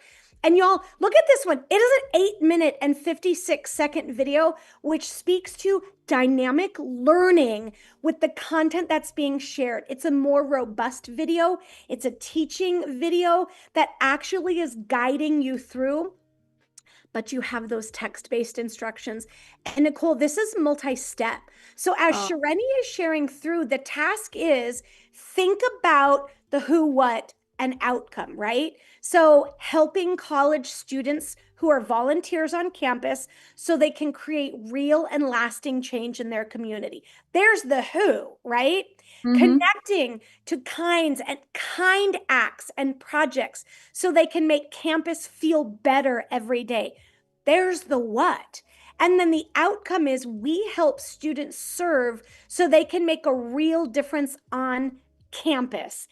And y'all, look at this one. It is an 8 minute and 56-second video, which speaks to dynamic learning with the content that's being shared. It's a more robust video. It's a teaching video that actually is guiding you through, but you have those text-based instructions. And Nicole, this is multi-step. So as Oh, Xareni is sharing through, the task is think about the who, what, and outcome, right? So helping college students who are volunteers on campus so they can create real and lasting change in their community. There's the who, right? mm-hmm. Connecting to kind acts and projects so they can make campus feel better every day. There's the what. And then the outcome is we help students serve so they can make a real difference on campus.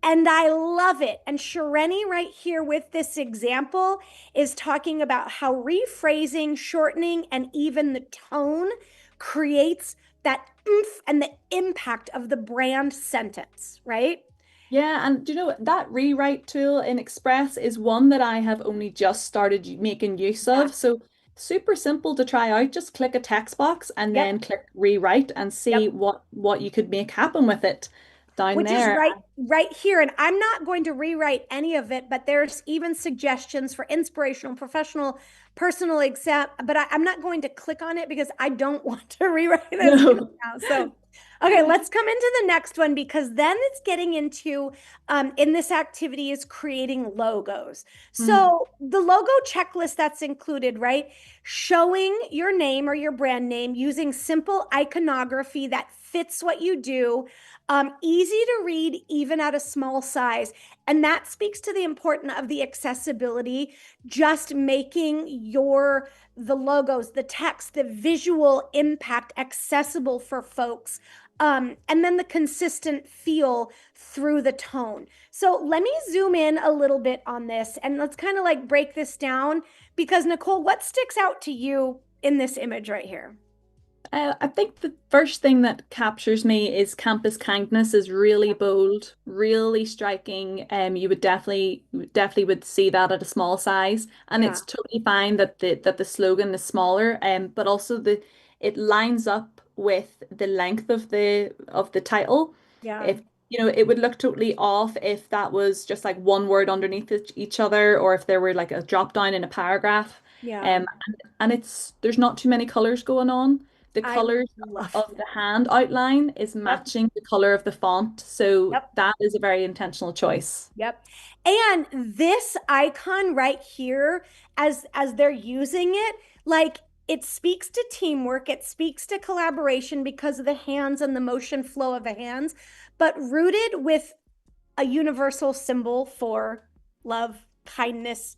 And I love it. And Xareni, right here with this example, is talking about how rephrasing, shortening, and even the tone creates that oomph and the impact of the brand sentence, right? Yeah, and do you know what? That rewrite tool in Express is one that I have only just started making use Yeah. of. So super simple to try out. Just click a text box and Yep. then click rewrite and see Yep. what you could make happen with it down Which is there. right here. And I'm not going to rewrite any of it, but there's even suggestions for inspirational, professional, personal exam. But I'm not going to click on it because I don't want to rewrite this No. now. So Okay, let's come into the next one because then it's getting into in this activity is creating logos. Mm, So the logo checklist that's included, right? Showing your name or your brand name using simple iconography that fits what you do, easy to read even at a small size. And that speaks to the importance of the accessibility, just making the logos, the text, the visual impact accessible for folks, and then the consistent feel through the tone. So let me zoom in a little bit on this and let's kind of like break this down because Nicole, what sticks out to you in this image right here? I think the first thing that captures me is campus kindness is really bold, really striking. You would definitely would see that at a small size, and Yeah, it's totally fine that the slogan is smaller. But also it lines up with the length of the title. yeah, If it would look totally off if that was just like one word underneath each other, or if there were like a drop down in a paragraph. yeah. Um, and there's not too many colors going on. The I colors love of the hand outline is that. matching the color of the font. So Yep. that is a very intentional choice. Yep. And this icon right here, as they're using it, like it speaks to teamwork, it speaks to collaboration because of the hands and the motion flow of the hands, but rooted with a universal symbol for love, kindness,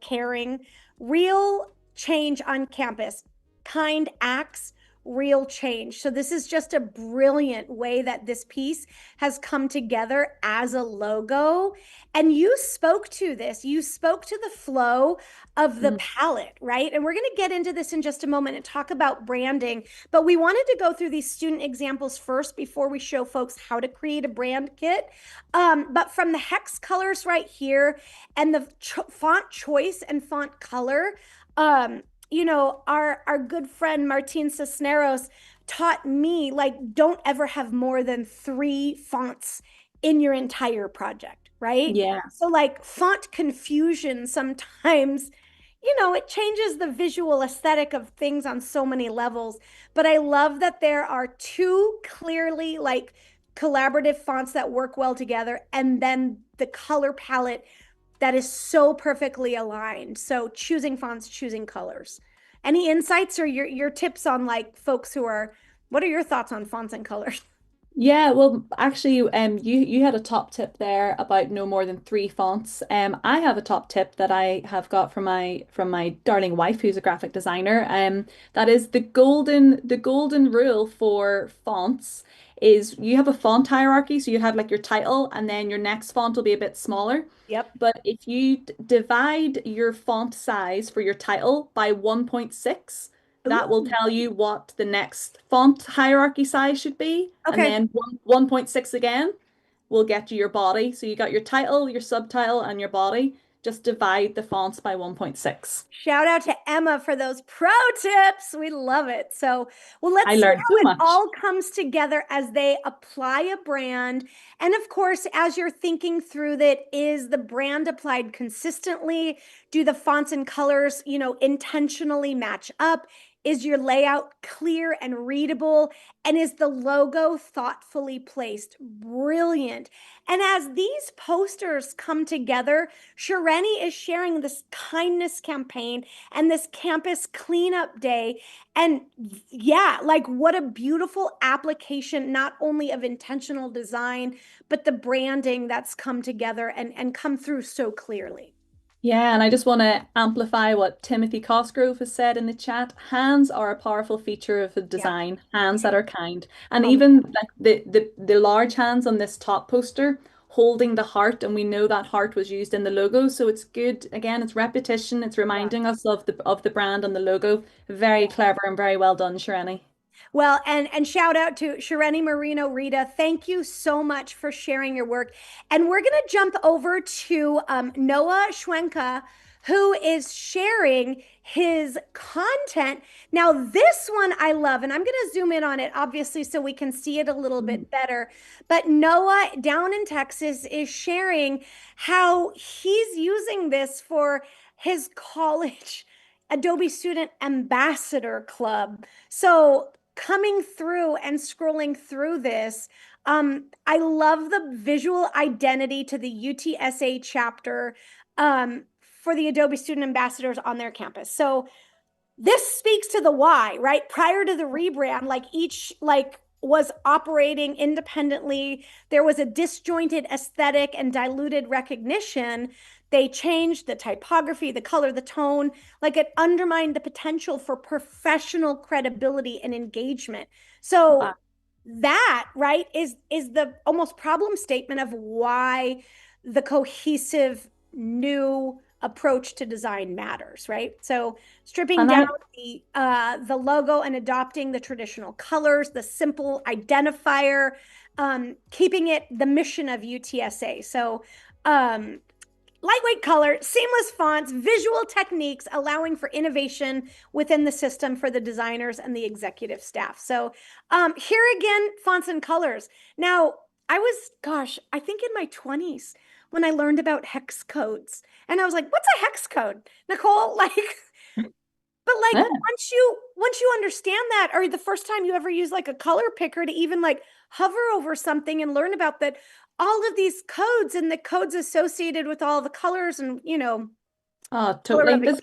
caring, real change on campus, kind acts, real change. So, this is just a brilliant way that this piece has come together as a logo. And you spoke to this, you spoke to the flow of the Mm. palette, right? And we're going to get into this in just a moment and talk about branding. But we wanted to go through these student examples first before we show folks how to create a brand kit. But from the hex colors right here and the font choice and font color, our good friend Martin Cisneros taught me like don't ever have more than 3 fonts in your entire project, right? Yeah. So like font confusion sometimes, it changes the visual aesthetic of things on so many levels. But I love that there are two clearly like collaborative fonts that work well together, and then the color palette that is so perfectly aligned. So choosing fonts, choosing colors. Any insights or your tips on like folks who are, what are your thoughts on fonts and colors? Yeah, well, actually, you had a top tip there about no more than 3 fonts. I have a top tip that I have got from my darling wife, who's a graphic designer. That is the golden rule for fonts is you have a font hierarchy, so you have like your title, and then your next font will be a bit smaller. Yep. But if you divide your font size for your title by 1.6, that will Ooh, tell you what the next font hierarchy size should be. And okay. then 1.6 again will get you your body. So you got your title, your subtitle, and your body. Just divide the fonts by 1.6. Shout out to Emma for those pro tips. We love it. So, well, I let's see learned how so it much. all comes together as they apply a brand. And of course, as you're thinking through that, is the brand applied consistently? Do the fonts and colors, intentionally match up? Is your layout clear and readable? And is the logo thoughtfully placed? Brilliant. And as these posters come together, Xareni is sharing this kindness campaign and this campus cleanup day. And yeah, like what a beautiful application, not only of intentional design, but the branding that's come together and come through so clearly. Yeah, and I just want to amplify what Timothy Cosgrove has said in the chat. Hands are a powerful feature of the Yeah. design, hands that are kind. And Oh, even like the large hands on this top poster holding the heart, and we know that heart was used in the logo. So it's good. Again, it's repetition, it's yeah. reminding us of the brand and the logo. Very Yeah. clever and very well done, Shireni. Well, and shout out to Xareni Marino Rita. Thank you so much for sharing your work. And we're going to jump over to Noah Schwenka, who is sharing his content. Now, this one I love, and I'm going to zoom in on it, obviously, so we can see it a little Mm. bit better. But Noah down in Texas is sharing how he's using this for his college Adobe Student Ambassador Club. So coming through and scrolling through this, I love the visual identity to the UTSA chapter for the Adobe Student Ambassadors on their campus. So this speaks to the why, right? Prior to the rebrand, like each like was operating independently. There was a disjointed aesthetic and diluted recognition. They changed the typography, the color, the tone, like it undermined the potential for professional credibility and engagement. Wow. So that, right, is the almost problem statement of why the cohesive new approach to design matters, right? So stripping And down I the logo and adopting the traditional colors, the simple identifier, keeping it the mission of UTSA. So lightweight color, seamless fonts, visual techniques, allowing for innovation within the system for the designers and the executive staff. So here again, fonts and colors. Now, I was, gosh, I think in my 20s when I learned about hex codes. And I was like, what's a hex code? Nicole, like, but like yeah. once you understand that, or the first time you ever use like a color picker to even like hover over something and learn about that, all of these codes and the codes associated with all the colors and Oh, color totally. revocation.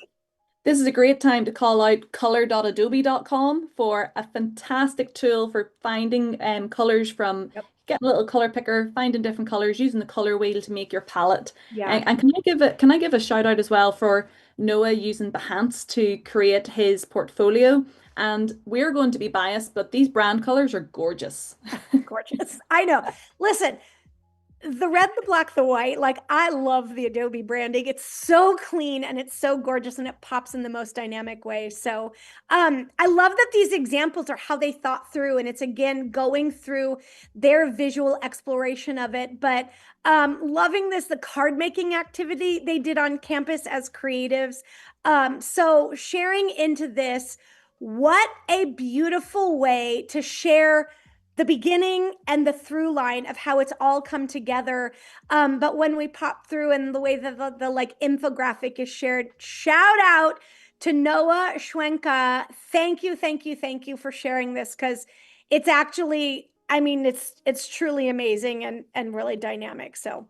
This is a great time to call out color.adobe.com for a fantastic tool for finding colors from Yep. getting a little color picker, finding different colors, using the color wheel to make your palette. Yeah. And can I give a shout out as well for Noah using Behance to create his portfolio? And we're going to be biased, but these brand colors are gorgeous. Gorgeous. I know. Listen, the red, the black, the white, like I love the Adobe branding. It's so clean and it's so gorgeous and it pops in the most dynamic way. So I love that these examples are how they thought through, and it's again going through their visual exploration of it. But loving this, the card making activity they did on campus as creatives. So sharing into this, what a beautiful way to share the beginning and the through line of how it's all come together. But when we pop through and the way that the like infographic is shared, shout out to Noah Schwenka. Thank you, thank you, thank you for sharing this, because it's actually, I mean, it's truly amazing and really dynamic. So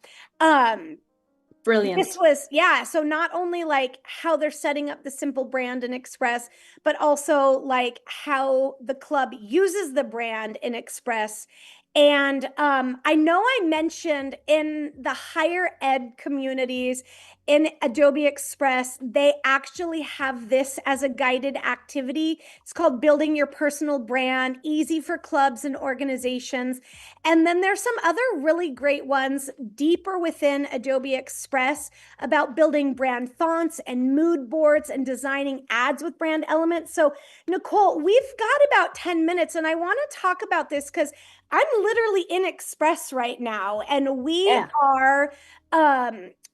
this Brilliant. was, yeah. So not only like how they're setting up the simple brand in Express, but also like how the club uses the brand in Express. And I know I mentioned in the higher ed communities in Adobe Express, they actually have this as a guided activity. It's called Building Your Personal Brand, easy for clubs and organizations. And then there's some other really great ones deeper within Adobe Express about building brand fonts and mood boards and designing ads with brand elements. So, Nicole, we've got about 10 minutes, and I want to talk about this because I'm literally in Express right now, and we Yeah. are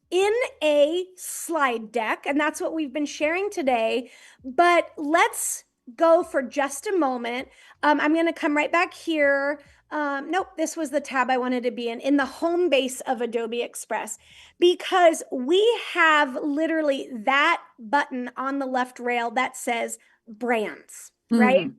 in a slide deck, and that's what we've been sharing today. But let's go for just a moment. I'm going to come right back here. Nope, this was the tab I wanted to be in the home base of Adobe Express, because we have literally that button on the left rail that says brands, right? Mhm.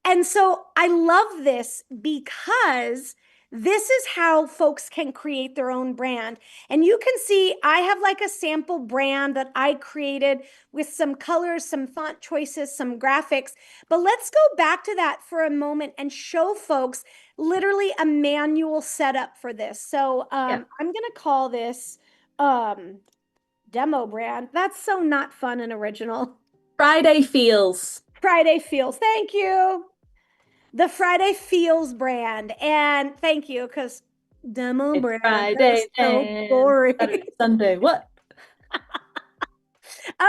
And so I love this because this is how folks can create their own brand. And you can see I have like a sample brand that I created with some colors, some font choices, some graphics. But let's go back to that for a moment and show folks literally a manual setup for this. So Yeah. I'm going to call this um, demo brand. That's so not fun and original. Friday feels. Friday Feels. Thank you. The Friday Feels brand. And thank you, because demo It's brand, that was Friday so then. boring. Saturday, Sunday. What?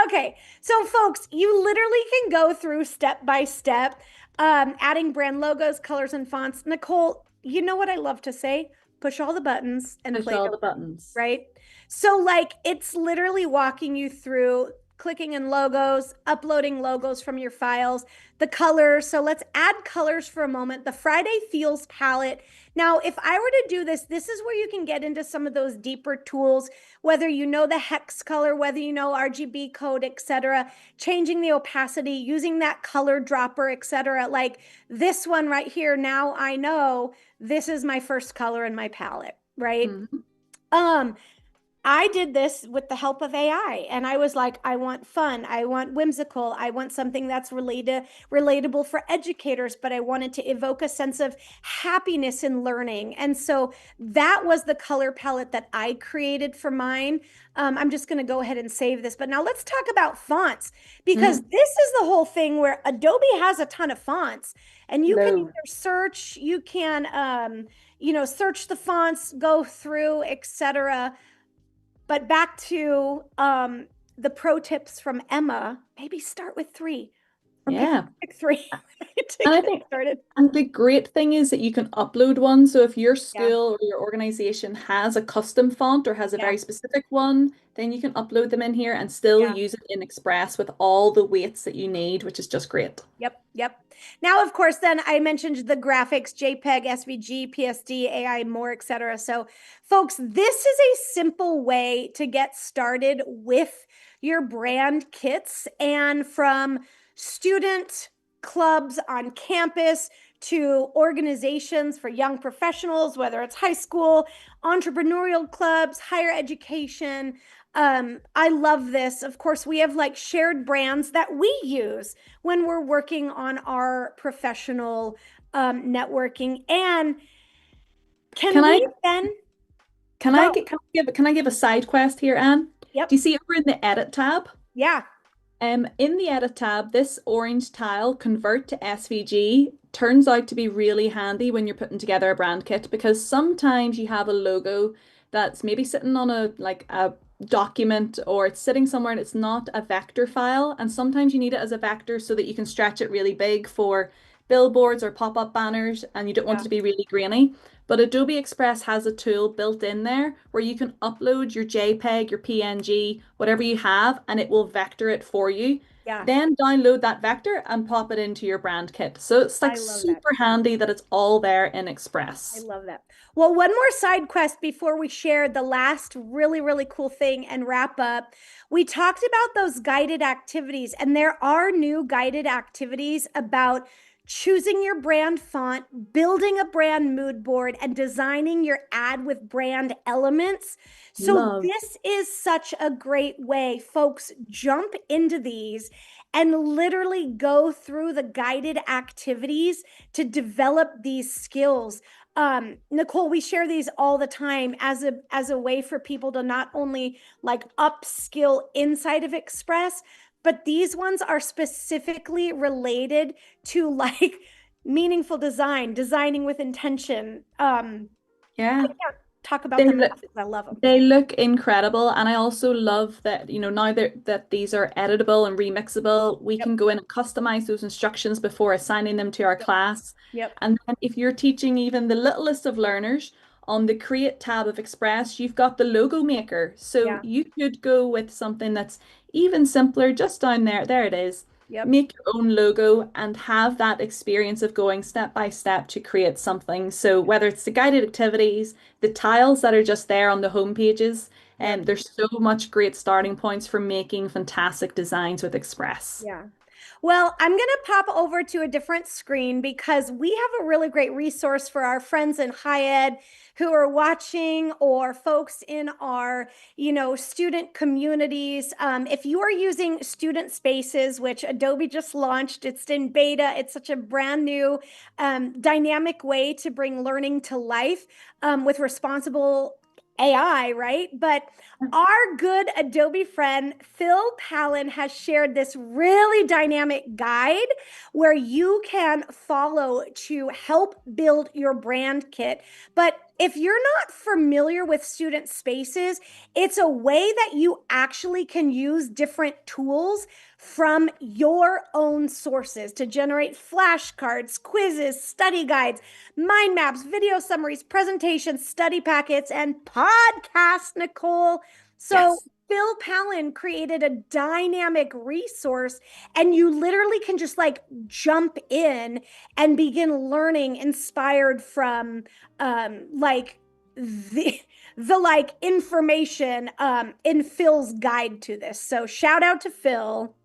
Okay, so folks, you literally can go through step by step, adding brand logos, colors, and fonts. Nicole, you know what I love to say? Push all the buttons and Push play all the the buttons. right? So like it's literally walking you through clicking in logos, uploading logos from your files, the colors. So let's add colors for a moment. The Friday Feels palette. Now, if I were to do this, this is where you can get into some of those deeper tools, whether you know the hex color, whether you know RGB code, etc., changing the opacity, using that color dropper, etc. Like this one right here, now I know this is my first color in my palette, right? Mhm. Um, I did this with the help of AI, and I was like, I want fun, I want whimsical, I want something that's relatable for educators, but I wanted to evoke a sense of happiness in learning. And so that was the color palette that I created for mine. I'm just going to go ahead and save this. But now let's talk about fonts, because Mhm. this is the whole thing where Adobe has a ton of fonts, and you can No. either search, you can search the fonts, go through, etc. But back to the pro tips from Emma, maybe start with three or Yeah. pick three to And I get think, started. and the great thing is that you can upload one. So if your Yeah, school or your organization has a custom font or has a yeah, very specific one, then you can upload them in here and still yeah. use it in Express with all the weights that you need, which is just great. Yep, yep. Now, of course, then I mentioned the graphics, JPEG, SVG, PSD, AI, more, etc. So, folks, this is a simple way to get started with your brand kits, and from student clubs on campus to organizations for young professionals, whether it's high school, entrepreneurial clubs, higher education. I love this. Of course, we have like shared brands that we use when we're working on our professional networking. And Can can I we then can I go? get can I give a side quest here, Anne? Do Yep. you see over in the edit tab? Yeah. In the edit tab, this orange tile, convert to SVG, turns out to be really handy when you're putting together a brand kit because sometimes you have a logo that's maybe sitting on a document or it's sitting somewhere and it's not a vector file. And sometimes you need it as a vector so that you can stretch it really big for billboards or pop-up banners and you don't want it Yeah. to be really grainy. But Adobe Express has a tool built in there where you can upload your JPEG, your PNG, whatever you have, and it will vector it for you. Yeah. Then download that vector and pop it into your brand kit. So it's like I love that. super handy that it's all there in I Express. love that. Well, one more side quest before we share the last really, really cool thing and wrap up. We talked about those guided activities, and there are new guided activities about choosing your brand font, building a brand mood board, and designing your ad with brand elements. So, Love. this is such a great way, folks. Jump into these and literally go through the guided activities to develop these skills. Nicole, we share these all the time as a way for people to not only like upskill inside of Express, but these ones are specifically related to like meaningful design, designing with intention. I Yeah. can't talk about They them look enough because I love them. They look incredible, and I also love that, now that these are editable and remixable, we Yep. can go in and customize those instructions before assigning them to our Yep. class. Yep. And then if you're teaching even the littlest of learners, on the Create tab of Express, you've got the logo maker. So Yeah. you could go with something that's even simpler, just down there. There it is. Yep. Make your own logo and have that experience of going step by step to create something. So whether it's the guided activities, the tiles that are just there on the home pages, Yep. and there's so much great starting points for making fantastic designs with Express. Yeah. Well, I'm going to pop over to a different screen because we have a really great resource for our friends in high ed who are watching, or folks in our, student communities. If you are using Student Spaces, which Adobe just launched, it's in beta. It's such a brand new, dynamic way to bring learning to life with responsible AI, right? But our good Adobe friend Phil Palin has shared this really dynamic guide where you can follow to help build your brand kit. But if you're not familiar with Student Spaces, it's a way that you actually can use different tools from your own sources to generate flashcards, quizzes, study guides, mind maps, video summaries, presentations, study packets, and podcasts, Nicole. So Yes. Phil Pallen created a dynamic resource, and you literally can just like jump in and begin learning inspired from like the like information in Phil's guide to this. So shout out to Phil.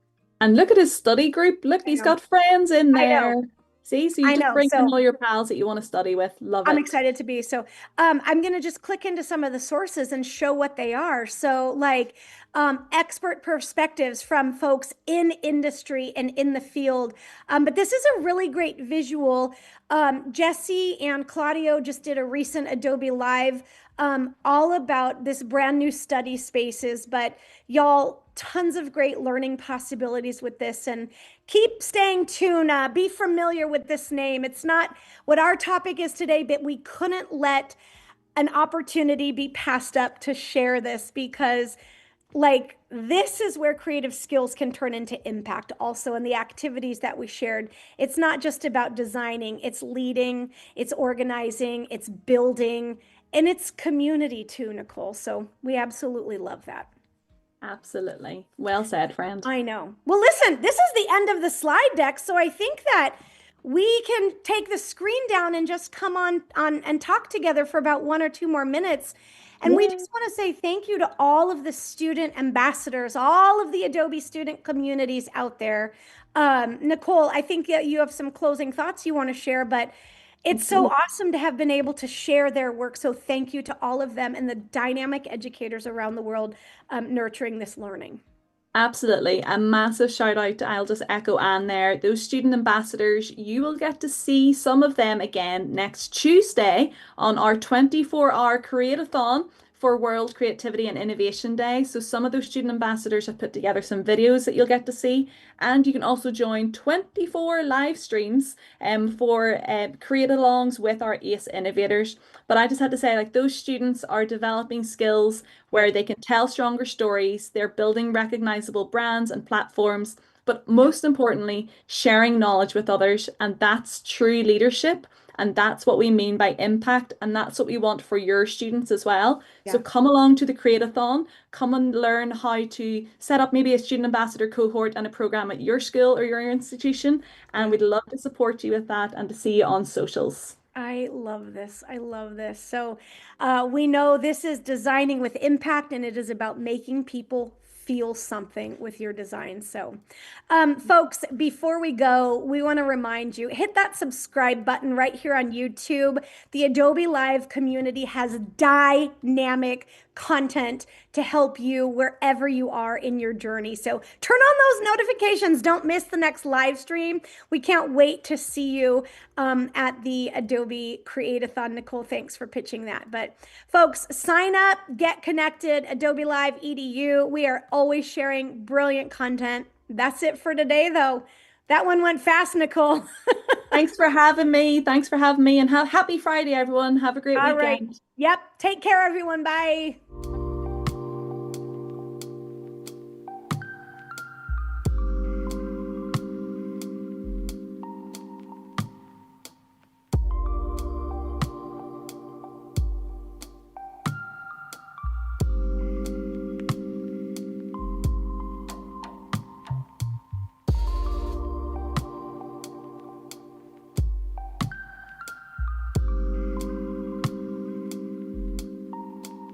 And look at his study group. Look, I he's know. got friends in I know. there. See, so you I just know. bring in So all your pals that you want to study with. Love I'm it. excited to be. So I'm going to just click into some of the sources and show what they are. So, like expert perspectives from folks in industry and in the field. But this is a really great visual. Jesse and Claudio just did a recent Adobe Live all about this brand new study spaces. But y'all, tons of great learning possibilities with this. And keep staying tuned. Be familiar with this name. It's not what our topic is today, but we couldn't let an opportunity be passed up to share this because like this is where creative skills can turn into impact also in the activities that we shared. It's not just about designing, it's leading, it's organizing, it's building, and it's community too, Nicole. So we absolutely love that. Absolutely. Well said, friend. I know. Well, listen, this is the end of the slide deck, so I think that we can take the screen down and just come on and talk together for about 1 or 2 more minutes. And we Yeah. just want to say thank you to all of the student ambassadors, all of the Adobe student communities out there. Nicole, I think that you have some closing thoughts you want to share, but it's so awesome to have been able to share their work. So thank you to all of them and the dynamic educators around the world nurturing this learning. Absolutely. A massive shout out. I'll just echo Anne there. Those student ambassadors, you will get to see some of them again next Tuesday on our 24-hour create-a-thon for World Creativity and Innovation Day. So some of those student ambassadors have put together some videos that you'll get to see. And you can also join 24 live streams for create-alongs with our ACE innovators. But I just had to say, like, those students are developing skills where they can tell stronger stories, they're building recognizable brands and platforms, but most importantly, sharing knowledge with others. And that's true leadership. And that's what we mean by impact. And that's what we want for your students as well. So Yeah. come along to the Create-a-thon, come and learn how to set up maybe a student ambassador cohort and a program at your school or your institution. And Yeah. we'd love to support you with that and to see you on socials. I love this. I love this. So, we know this is designing with impact, and it is about making people feel something with your design. So, folks, before we go, we want to remind you hit that subscribe button right here on YouTube. The Adobe Live community has dynamic content to help you wherever you are in your journey. So turn on those notifications. Don't miss the next live stream. We can't wait to see you at the Adobe Create-a-thon. Nicole, thanks for pitching that. But folks, sign up, get connected, Adobe Live EDU. We are always sharing brilliant content. That's it for today, though. That one went fast, Nicole. Thanks for having me. Thanks for having me. And happy Friday, everyone. Have a great All right. weekend. Yep. Take care, everyone. Bye.